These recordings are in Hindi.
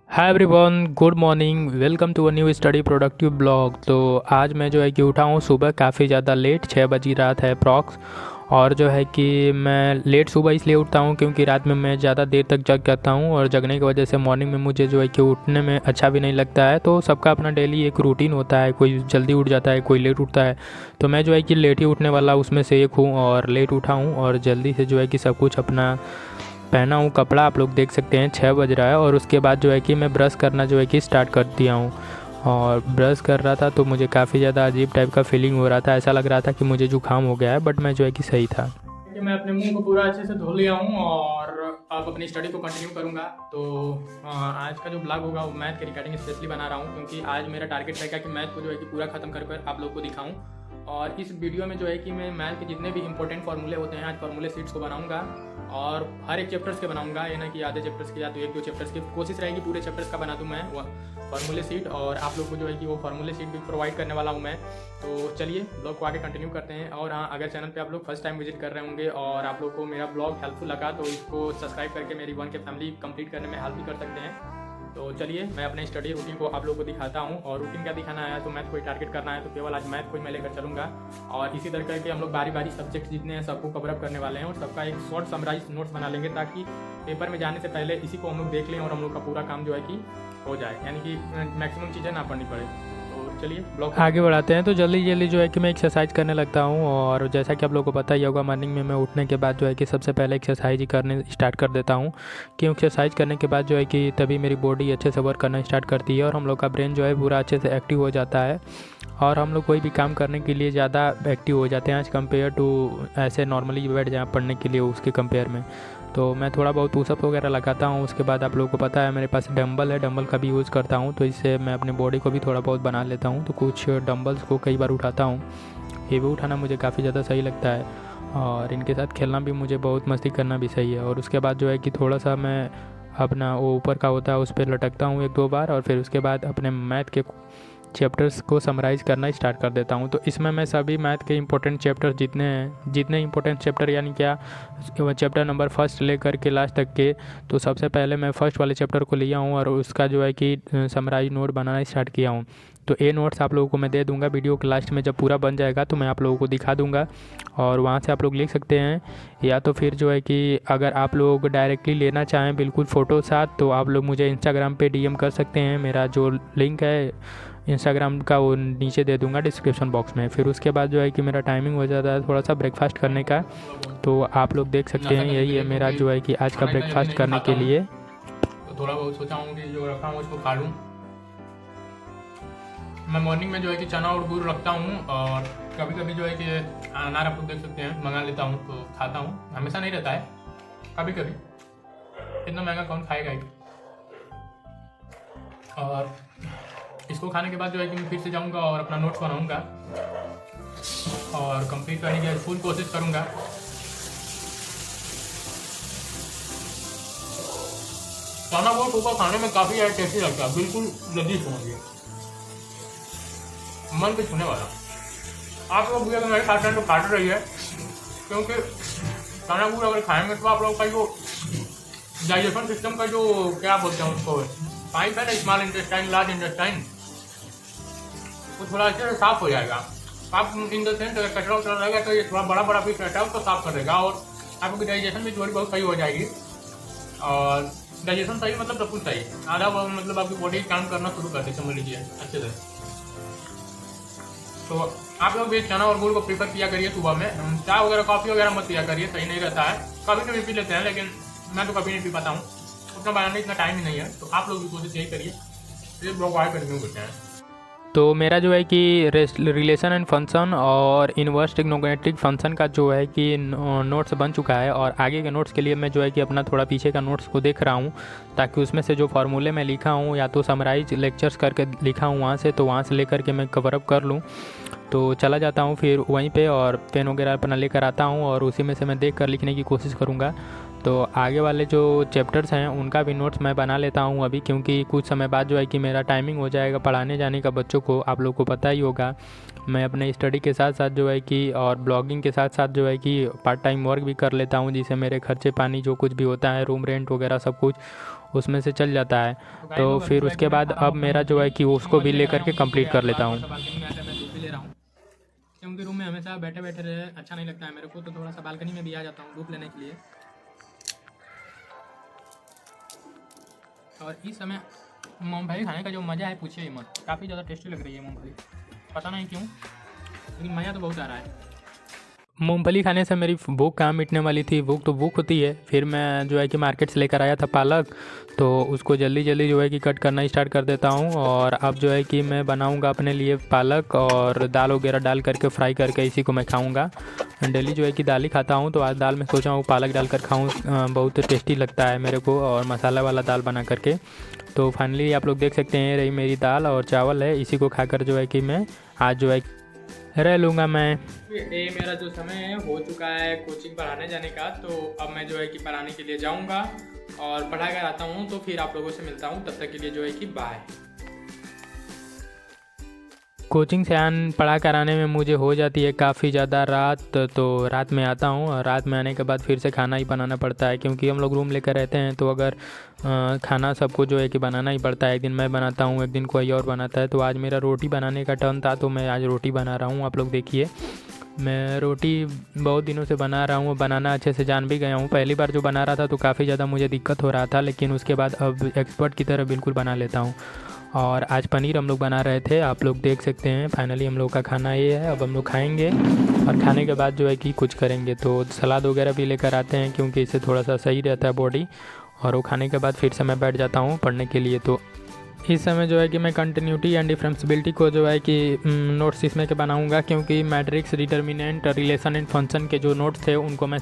Hi everyone, good morning. Welcome to a new study productive blog. तो आज मैं जो है कि उठा हूँ सुबह काफ़ी ज़्यादा लेट, 6 बजी रात है अप्रॉक्स। और जो है कि मैं लेट सुबह इसलिए उठता हूँ क्योंकि रात में मैं ज़्यादा देर तक जग जाता हूँ और जगने की वजह से मॉर्निंग में मुझे जो है कि उठने में अच्छा भी नहीं लगता है। तो सबका अपना डेली एक रूटीन होता है, कोई जल्दी उठ जाता है, कोई लेट उठता है। तो मैं जो है कि लेट ही उठने वाला उसमें से एक हूँ और लेट उठा हूँ और जल्दी से जो है कि सब कुछ अपना पहना हूँ कपड़ा। आप लोग देख सकते हैं 6 बज रहा है और उसके बाद जो है कि मैं ब्रश करना जो है कि स्टार्ट कर दिया हूँ। और ब्रश कर रहा था तो मुझे काफ़ी ज़्यादा अजीब टाइप का फीलिंग हो रहा था, ऐसा लग रहा था कि मुझे जुकाम हो गया है, बट मैं जो है कि सही था। कि मैं अपने मुंह को पूरा अच्छे से धो लिया हूँ और अब अपनी स्टडी को कंटिन्यू करूँगा। तो आज का जो ब्लॉग होगा वो मैथ के रिगार्डिंग स्पेशली बना रहा हूँ क्योंकि आज मेरा टारगेट रहेगा कि मैथ को जो है कि पूरा खत्म कर कर आप लोग को दिखाऊँ। और इस वीडियो में जो है कि मैं मैथ के जितने भी इंपॉर्टेंट फार्मूले होते हैं आज फार्मूले सीट्स को बनाऊंगा और हर एक चैप्टर्स के बनाऊंगा, ये ना कि आधे चैप्टर्स के या तो एक दो चैप्टर्स की कोशिश रहेगी पूरे चैप्टर्स का बना दूँ मैं फार्मूले सीट। और आप लोग को जो है कि वो फार्मूले सीट भी प्रोवाइड करने वाला हूँ मैं। तो चलिए ब्लॉग को आगे कंटिन्यू करते हैं। और हाँ, अगर चैनल पे आप लोग फर्स्ट टाइम विजिट कर रहे होंगे और आप लोग को मेरा ब्लॉग हेल्पफुल लगा तो इसको सब्सक्राइब करके मेरी वन के फैमिली कंप्लीट करने में हेल्प भी कर सकते हैं। तो चलिए मैं अपने स्टडी रूटीन को आप लोगों को दिखाता हूँ। और रूटीन क्या दिखाना है, तो मैथ को ही टारगेट करना है, तो केवल आज मैथ को ही मैं लेकर चलूँगा। और इसी तरह करके हम लोग बारी बारी सब्जेक्ट जितने हैं सबको कवर अप करने वाले हैं और सबका एक शॉर्ट समराइज नोट्स बना लेंगे ताकि पेपर में जाने से पहले इसी को हम लोग देख लें और हम लोग का पूरा काम जो है कि हो जाए, यानी कि मैक्सिमम चीज़ें ना पढ़नी पड़े। तो चलिए ब्लॉग आगे बढ़ाते हैं। तो जल्दी जल्दी जो है कि मैं एक्सरसाइज करने लगता हूँ और जैसा कि आप लोगों को पता ही होगा, मॉर्निंग में मैं उठने के बाद जो है कि सबसे पहले एक्सरसाइज ही करने स्टार्ट कर देता हूँ। क्यों एक्सरसाइज करने के बाद जो है कि तभी मेरी बॉडी अच्छे से वर्क करना स्टार्ट करती है और हम लोग का ब्रेन जो है पूरा अच्छे से एक्टिव हो जाता है और हम लोग कोई भी काम करने के लिए ज़्यादा एक्टिव हो जाते हैं एज़ कम्पेयर टू ऐसे नॉर्मली बैठ जाए पढ़ने के लिए उसके कंपेयर में। तो मैं थोड़ा बहुत पुशअप वगैरह लगाता हूँ। उसके बाद आप लोगों को पता है मेरे पास डंबल है, डंबल का भी यूज़ करता हूँ, तो इससे मैं अपनी बॉडी को भी थोड़ा बहुत बना लेता हूँ। तो कुछ डंबल्स को कई बार उठाता हूँ, ये भी उठाना मुझे काफ़ी ज़्यादा सही लगता है और इनके साथ खेलना भी मुझे बहुत मस्ती करना भी सही है। और उसके बाद जो है कि थोड़ा सा मैं अपना वो ऊपर का होता है उस पर लटकता हूँ एक दो बार और फिर उसके बाद अपने मैथ के चैप्टर्स को समराइज़ करना स्टार्ट कर देता हूँ। तो इसमें मैं सभी मैथ के इंपॉर्टेंट चैप्टर जितने इंपॉर्टेंट चैप्टर यानी क्या चैप्टर नंबर फर्स्ट लेकर के लास्ट तक के, तो सबसे पहले मैं फर्स्ट वाले चैप्टर को लिया हूँ और उसका जो है कि समराइज नोट बनाना स्टार्ट किया हूँ। तो ये नोट्स आप लोगों को मैं दे दूंगा वीडियो के लास्ट में, जब पूरा बन जाएगा तो मैं आप लोगों को दिखा दूंगा और वहाँ से आप लोग लिख सकते हैं। या तो फिर जो है कि अगर आप लोग डायरेक्टली लेना चाहें बिल्कुल फ़ोटो साथ, तो आप लोग मुझे इंस्टाग्राम पे डीएम कर सकते हैं। मेरा जो लिंक है इंस्टाग्राम का वो नीचे दे दूंगा डिस्क्रिप्शन बॉक्स में। फिर उसके बाद जो है कि मेरा टाइमिंग हो जाता है थोड़ा सा ब्रेकफास्ट करने का, तो आप लोग देख सकते हैं यही है मेरा जो है कि आज का ब्रेकफास्ट करने के लिए। तो थोड़ा बहुत सोचा हूँ कि जो रखा हूँ उसको खा लूँ। मैं मॉर्निंग में जो है कि चना और गुड़ रखता हूँ और कभी कभी जो है कि अनार आप लोग देख सकते हैं मंगा लेता हूँ तो खाता हूँ। हमेशा नहीं रहता है, कभी कभी। इतना महंगा कौन खाएगा ही। और इसको खाने के बाद जो है कि मैं फिर से जाऊँगा और अपना नोट्स बनाऊँगा और कंप्लीट करने की फुल कोशिश करूँगा। चना गुड़ सुबह खाने में काफ़ी ज़्यादा टेस्टी लगता है, बिल्कुल लजीज समझिए, मन पे छूने वाला। आप लोग भी अगर मेरे साथ हैं तो खाते रहिए क्योंकि चना गुड़ अगर खाएंगे तो आप लोग का जो डाइजेशन सिस्टम का जो क्या बोलते हैं उसको पाइप है ना, स्मॉल इंटेस्टाइन लार्ज इंटेस्टाइन, वो थोड़ा अच्छे से साफ हो जाएगा। आप इन द सेंस अगर कचरा उचरा रहेगा तो ये थोड़ा बड़ा बड़ा पीस रहता है उसको साफ कर देगा और आपकी डाइजेशन भी थोड़ी बहुत सही हो जाएगी। और डाइजेशन सही मतलब सब कुछ सही, आधा मतलब आपकी बॉडी काम करना शुरू कर दी समझ लीजिए अच्छे से। तो आप लोग भी चना और गुड़ को प्रीफर किया करिए सुबह में, चाय वगैरह कॉफ़ी वगैरह मत पिया करिए, सही नहीं रहता है। कभी कभी पी लेते हैं लेकिन मैं तो कभी नहीं पी पाता हूँ, उतना बनाने इतना टाइम ही नहीं है। तो आप लोग भी कोशिश यही करिए। ये ब्लॉग आगे कंटिन्यू करते हैं। तो मेरा जो है कि रिलेशन एंड फंक्शन और इनवर्स ट्रिग्नोमेट्रिक फंक्शन का जो है कि नोट्स बन चुका है और आगे के नोट्स के लिए मैं जो है कि अपना थोड़ा पीछे का नोट्स को देख रहा हूँ ताकि उसमें से जो फार्मूले मैं लिखा हूँ या तो समराइज लेक्चर्स करके लिखा हूँ वहाँ से, तो वहाँ से लेकर के मैं कवर अप कर लूँ। तो चला जाता हूँ फिर वहीं पे और पेन वगैरह अपना लेकर आता हूँ और उसी में से मैं देख कर लिखने की कोशिश करूँगा। तो आगे वाले जो चैप्टर्स हैं उनका भी नोट्स मैं बना लेता हूँ अभी, क्योंकि कुछ समय बाद जो है कि मेरा टाइमिंग हो जाएगा पढ़ाने जाने का बच्चों को। आप लोग को पता ही होगा मैं अपने स्टडी के साथ साथ जो है कि और ब्लॉगिंग के साथ साथ जो है कि पार्ट टाइम वर्क भी कर लेता हूँ, जिससे मेरे खर्चे पानी जो कुछ भी होता है, रूम रेंट वगैरह सब कुछ उसमें से चल जाता है। तो फिर उसके बाद अब मेरा जो है कि उसको भी लेकर के कंप्लीट कर लेता हूँ। क्योंकि रूम में हमेशा बैठे बैठे रहे अच्छा नहीं लगता है मेरे को, तो थोड़ा सा बालकनी में भी आ जाता हूँ धूप लेने के लिए। और इस समय मूँगफली खाने का जो मज़ा है पूछिए ही मत, काफ़ी ज़्यादा टेस्टी लग रही है मूँगफली, पता नहीं क्यों लेकिन मज़ा तो बहुत आ रहा है। मूंगफली खाने से मेरी भूख कहाँ मिटने वाली थी, भूख तो भूख होती है। फिर मैं जो है कि मार्केट से लेकर आया था पालक, तो उसको जल्दी जल्दी जो है कि कट करना स्टार्ट कर देता हूँ। और अब जो है कि मैं बनाऊँगा अपने लिए पालक और दाल वगैरह डाल करके फ्राई करके इसी को मैं खाऊँगा। डेली जो है कि दाल ही खाता हूँ, तो आज दाल में सोचा हूँ पालक डाल कर खाऊँ, बहुत टेस्टी लगता है मेरे को, और मसाला वाला दाल बना करके। तो फाइनली आप लोग देख सकते हैं रही मेरी दाल और चावल है, इसी को खाकर जो है कि मैं आज जो है रह लूँगा मैं। ये मेरा जो समय है हो चुका है कोचिंग पढ़ाने जाने का, तो अब मैं जो है कि पढ़ाने के लिए जाऊंगा और पढ़ा कर आता हूँ, तो फिर आप लोगों से मिलता हूँ। तब तक के लिए जो है कि बाय। कोचिंग से पढ़ा कर आने में मुझे हो जाती है काफ़ी ज़्यादा रात, तो रात में आता हूँ और रात में आने के बाद फिर से खाना ही बनाना पड़ता है, क्योंकि हम लोग रूम लेकर रहते हैं। तो अगर खाना सबको जो है कि बनाना ही पड़ता है, एक दिन मैं बनाता हूँ, एक दिन कोई और बनाता है। तो आज मेरा रोटी बनाने का टर्न था, तो मैं आज रोटी बना रहा हूँ। आप लोग देखिए मैं रोटी बहुत दिनों से बना रहा हूँ, बनाना अच्छे से जान भी गया हूँ। पहली बार जो बना रहा था तो काफ़ी ज़्यादा मुझे दिक्कत हो रहा था, लेकिन उसके बाद अब एक्सपर्ट की तरह बिल्कुल बना लेता हूँ। और आज पनीर हम लोग बना रहे थे, आप लोग देख सकते हैं। फाइनली हम लोग का खाना ये है, अब हम लोग खाएंगे और खाने के बाद जो है कि कुछ करेंगे। तो सलाद वगैरह भी लेकर आते हैं, क्योंकि इससे थोड़ा सा सही रहता है बॉडी। और वो खाने के बाद फिर से मैं बैठ जाता हूँ पढ़ने के लिए। तो इस समय जो है कि मैं कंटिन्यूटी एंड डिफरेंशिएबिलिटी को जो है कि नोट्स इसमें के बनाऊंगा, क्योंकि matrix, determinant, relation and function के जो नोट्स थे उनको मैं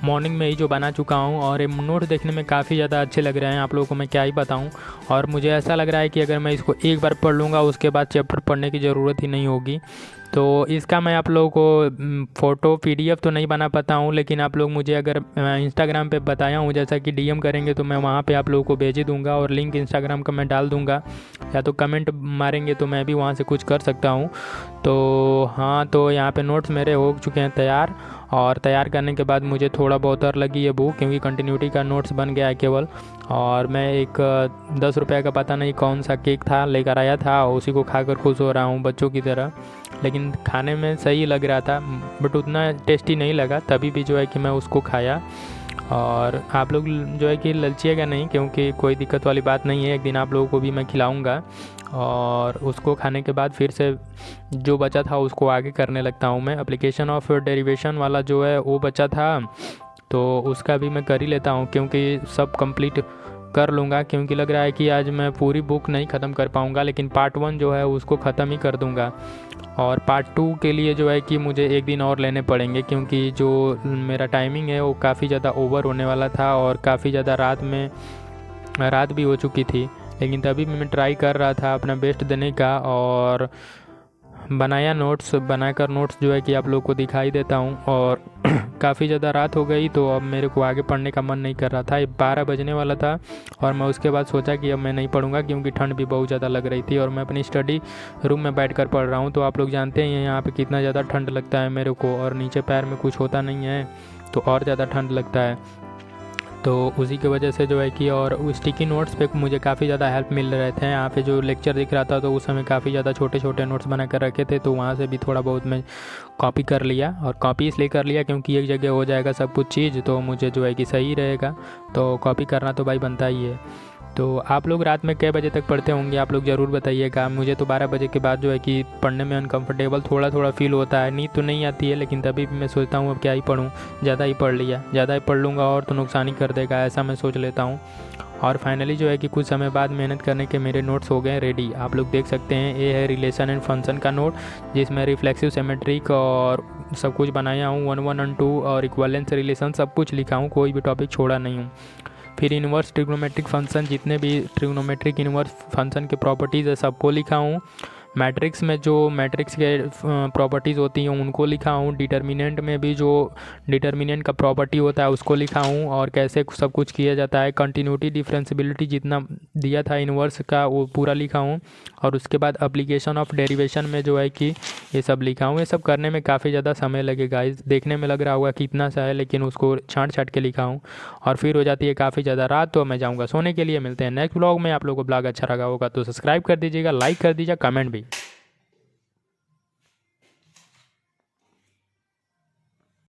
मॉर्निंग में ही जो बना चुका हूं, और ये नोट्स देखने में काफ़ी ज़्यादा अच्छे लग रहे हैं। आप लोगों को मैं क्या ही बताऊं, और मुझे ऐसा लग रहा है कि अगर मैं इसको एक बार पढ़ लूँगा उसके बाद चैप्टर पढ़ने की ज़रूरत ही नहीं होगी। तो इसका मैं आप लोगों को फ़ोटो PDF तो नहीं बना पाता हूँ, लेकिन आप लोग मुझे अगर इंस्टाग्राम पे बताया हूँ जैसा कि DM करेंगे तो मैं वहाँ पे आप लोगों को भेज ही दूँगा, और लिंक इंस्टाग्राम का मैं डाल दूँगा, या तो कमेंट मारेंगे तो मैं भी वहाँ से कुछ कर सकता हूँ। तो हाँ, तो यहाँ पे नोट्स मेरे हो चुके हैं तैयार, और तैयार करने के बाद मुझे थोड़ा बहुत और लगी है भूख, क्योंकि कंटिन्यूटी का नोट्स बन गया है केवल। और मैं एक 10 रुपये का पता नहीं कौन सा केक था लेकर आया था, उसी को खाकर खुश हो रहा हूँ बच्चों की तरह। लेकिन खाने में सही लग रहा था, बट उतना टेस्टी नहीं लगा, तभी भी जो है कि मैं उसको खाया। और आप लोग जो है कि ललचिएगा नहीं, क्योंकि कोई दिक्कत वाली बात नहीं है, एक दिन आप लोगों को भी मैं खिलाऊंगा। और उसको खाने के बाद फिर से जो बचा था उसको आगे करने लगता हूँ मैं। एप्लीकेशन ऑफ डेरिवेशन वाला जो है वो बचा था, तो उसका भी मैं कर ही लेता हूँ, क्योंकि सब कंप्लीट कर लूँगा। क्योंकि लग रहा है कि आज मैं पूरी बुक नहीं ख़त्म कर पाऊँगा, लेकिन पार्ट 1 जो है उसको ख़त्म ही कर दूँगा। और पार्ट 2 के लिए जो है कि मुझे एक दिन और लेने पड़ेंगे, क्योंकि जो मेरा टाइमिंग है वो काफ़ी ज़्यादा ओवर होने वाला था, और काफ़ी ज़्यादा रात भी हो चुकी थी। लेकिन तभी भी मैं ट्राई कर रहा था अपना बेस्ट देने का, और बनाकर नोट्स जो है कि आप लोग को दिखाई देता हूँ। और काफ़ी ज़्यादा रात हो गई, तो अब मेरे को आगे पढ़ने का मन नहीं कर रहा था। 12 बजने वाला था, और मैं उसके बाद सोचा कि अब मैं नहीं पढ़ूंगा, क्योंकि ठंड भी बहुत ज़्यादा लग रही थी, और मैं अपनी स्टडी रूम में बैठकर पढ़ रहा हूँ। तो आप लोग जानते हैं यहाँ पे कितना ज़्यादा ठंड लगता है मेरे को, और नीचे पैर में कुछ होता नहीं है तो और ज़्यादा ठंड लगता है। तो उसी की वजह से जो है कि, और स्टिकी नोट्स पे मुझे काफ़ी ज़्यादा हेल्प मिल रहे थे। यहाँ पे जो लेक्चर दिख रहा था तो उस समय काफ़ी ज़्यादा छोटे छोटे नोट्स बना कर रखे थे, तो वहाँ से भी थोड़ा बहुत मैं कॉपी कर लिया। और कॉपी इसलिए कर लिया क्योंकि एक जगह हो जाएगा सब कुछ चीज़, तो मुझे जो है कि सही रहेगा, तो कॉपी करना तो भाई बनता ही है। तो आप लोग रात में कै बजे तक पढ़ते होंगे आप लोग ज़रूर बताइएगा। मुझे तो 12 बजे के बाद जो है कि पढ़ने में अनकंफर्टेबल थोड़ा फील होता है, नींद तो नहीं आती है, लेकिन तभी भी मैं सोचता हूँ अब क्या ही पढ़ूँ, ज़्यादा ही पढ़ लिया, ज़्यादा ही पढ़ लूँगा और तो नुकसान ही कर देगा, ऐसा मैं सोच लेता हूँ। और फाइनली जो है कि कुछ समय बाद मेहनत करने के मेरे नोट्स हो गए रेडी। आप लोग देख सकते हैं, ये है रिलेशन एंड फंक्शन का नोट, जिसमें रिफ्लेक्सिव सिमेट्रिक और सब कुछ बनाया हूँ, 1 1 और 2 और इक्विवेलेंस रिलेशन सब कुछ लिखा हूँ, कोई भी टॉपिक छोड़ा नहीं हूँ। फिर इन्वर्स ट्रिग्नोमेट्रिक फंक्शन, जितने भी ट्रिग्नोमेट्रिक इन्वर्स फंक्शन के प्रॉपर्टीज़ है सबको लिखा हूँ। मैट्रिक्स में जो मैट्रिक्स के प्रॉपर्टीज़ होती हैं उनको लिखा हूँ। डिटर्मिनेंट में भी जो डिटर्मिनेंट का प्रॉपर्टी होता है उसको लिखा हूँ और कैसे सब कुछ किया जाता है। कंटिन्यूटी डिफरेंशियबिलिटी जितना दिया था इन्वर्स का वो पूरा लिखा हूँ और उसके बाद एप्लीकेशन ऑफ डेरिवेशन में जो है कि ये सब लिखा हूँ। ये सब करने में काफ़ी ज़्यादा समय लगेगा, इस देखने में लग रहा होगा कि इतना सा है, लेकिन उसको छाँट छाँट के लिखा हूँ और फिर हो जाती है काफ़ी ज़्यादा रात। तो मैं जाऊँगा सोने के लिए। मिलते हैं नेक्स्ट ब्लॉग में। आप लोगों को ब्लॉग अच्छा लगा होगा तो सब्सक्राइब कर दीजिएगा, लाइक कर दीजिएगा, कमेंट भी।